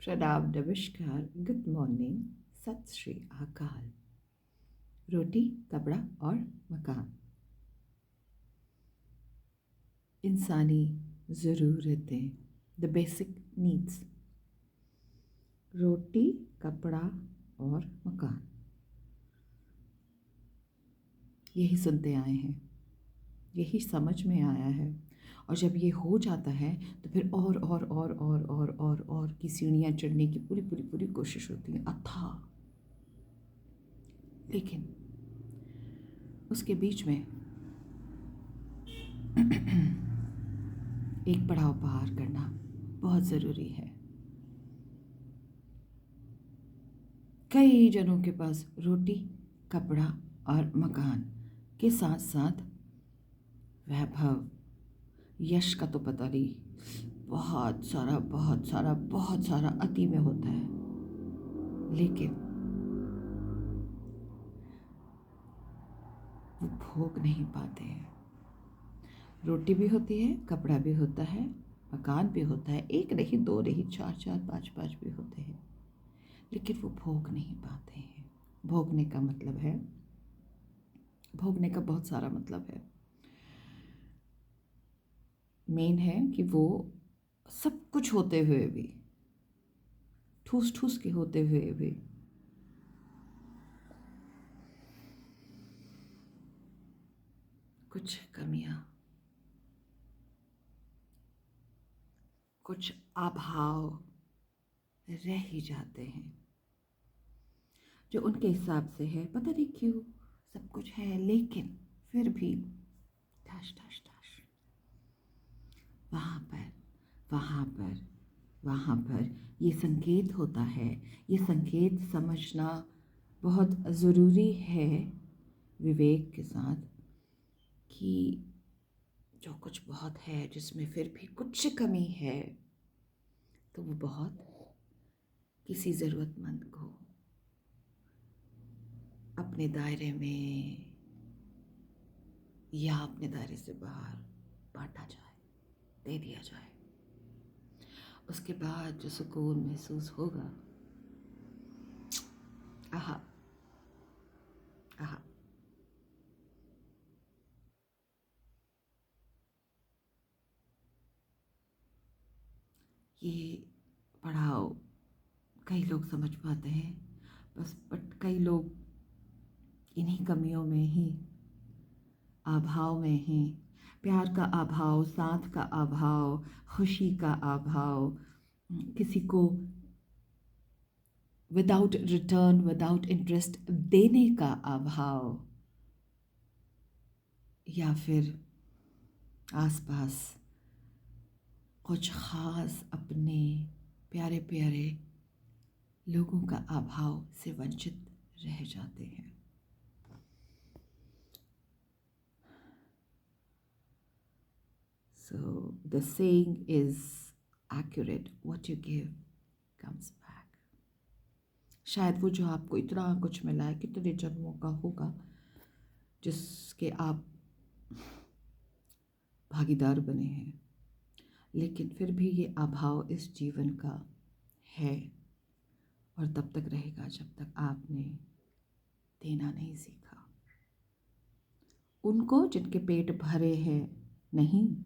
प्रणाम, नमस्कार, good morning, सत श्री अकाल। रोटी, कपड़ा और मकान इंसानी ज़रूरतें, द बेसिक नीड्स। रोटी, कपड़ा और मकान, यही सुनते आए हैं, यही समझ में आया है। और जब ये हो जाता है तो फिर और की सीढ़ियाँ चढ़ने की पूरी पूरी पूरी कोशिश होती है, अथाह। लेकिन उसके बीच में एक पड़ाव पार करना बहुत ज़रूरी है। कई जनों के पास रोटी, कपड़ा और मकान के साथ साथ वैभव, यश का तो पता नहीं, बहुत सारा अति में होता है, लेकिन वो भोग नहीं पाते हैं। रोटी भी होती है, कपड़ा भी होता है, मकान भी होता है, एक नहीं, दो नहीं, चार चार, पाँच पाँच भी होते हैं, लेकिन वो भोग नहीं पाते हैं। भोगने का मतलब है, भोगने का बहुत सारा मतलब है। मेन है कि वो सब कुछ होते हुए भी, ठूस ठूस के होते हुए भी कुछ कमियां, कुछ अभाव रह ही जाते हैं, जो उनके हिसाब से है। पता नहीं क्यों सब कुछ है, लेकिन फिर भी ठश ठश ठश, वहाँ पर वहाँ पर वहाँ पर ये संकेत होता है। ये संकेत समझना बहुत ज़रूरी है विवेक के साथ, कि जो कुछ बहुत है, जिसमें फिर भी कुछ कमी है, तो वो बहुत किसी ज़रूरतमंद को अपने दायरे में या अपने दायरे से बाहर बांटा जाए, दे दिया जाए। उसके बाद जो सुकून महसूस होगा, आहा आहा। ये पढ़ाओ कई लोग समझ पाते हैं बस, बट कई लोग इन्हीं कमियों में ही, अभाव में ही, प्यार का अभाव, साथ का अभाव, खुशी का अभाव, किसी को विदाउट रिटर्न, विदाउट इंटरेस्ट देने का अभाव, या फिर आसपास कुछ ख़ास अपने प्यारे प्यारे लोगों का अभाव से वंचित रह जाते हैं। So the saying is accurate, what you give comes back. शायद वो जो आपको इतना कुछ मिला है, कितने जन्मों का होगा जिसके आप भागीदार बने हैं, लेकिन फिर भी ये अभाव इस जीवन का है, और तब तक रहेगा जब तक आपने देना नहीं सीखा। उनको जिनके पेट भरे हैं नहीं,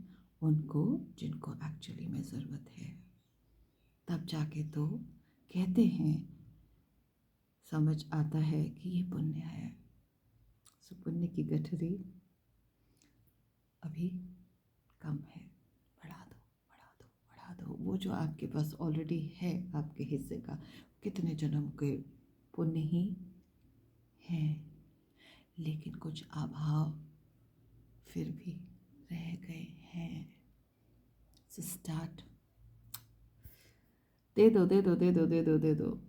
उनको जिनको एक्चुअली में ज़रूरत है, तब जाके तो कहते हैं, समझ आता है कि ये पुण्य है। सो पुण्य की गठरी अभी कम है, बढ़ा दो बढ़ा दो बढ़ा दो। वो जो आपके पास ऑलरेडी है, आपके हिस्से का, कितने जन्म के पुण्य ही हैं, लेकिन कुछ अभाव फिर भी रह गए हैं। सो स्टार्ट, दे दो दे दो दे दो दे दो दे दो।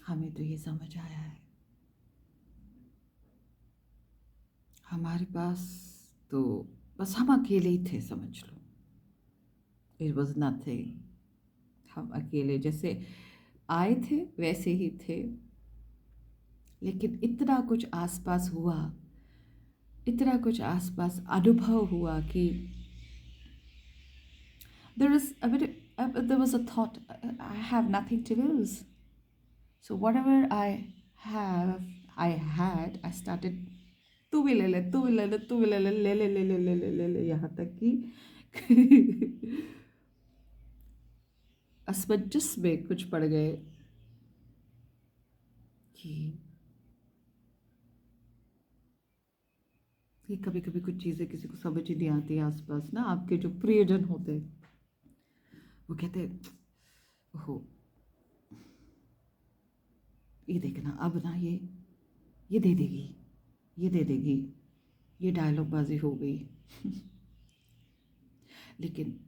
हमें तो ये समझ आया है, हमारे पास तो बस हम अकेले ही थे, समझ लो। इट वॉज नथिंग, हम अकेले जैसे आए थे वैसे ही थे, लेकिन इतना कुछ आसपास हुआ, इतना कुछ आसपास अनुभव हुआ कि There was a thought, I have nothing to lose. So whatever have, I had, I started, तू भी ले ले, तू भी ले ले, तू भी ले ले, ले ले ले ले ले ले ले ले, यहाँ तक कि असमंजस में कुछ पड़ गए कि कभी कभी कुछ चीज़ें किसी को समझ ही नहीं आती है। आसपास ना आपके जो प्रियजन होते हैं, वो कहते हैं, ओहो, ये देखना अब ना, ये दे देगी, ये दे देगी, ये डायलॉग बाजी हो गई। लेकिन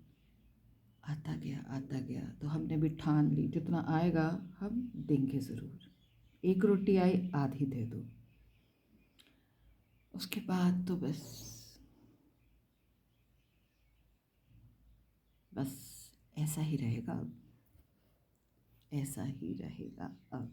आता गया तो हमने भी ठान ली, जितना आएगा हम देंगे ज़रूर। एक रोटी आई, आधी दे दो। उसके बाद तो बस ऐसा ही रहेगा अब, ऐसा ही रहेगा अब।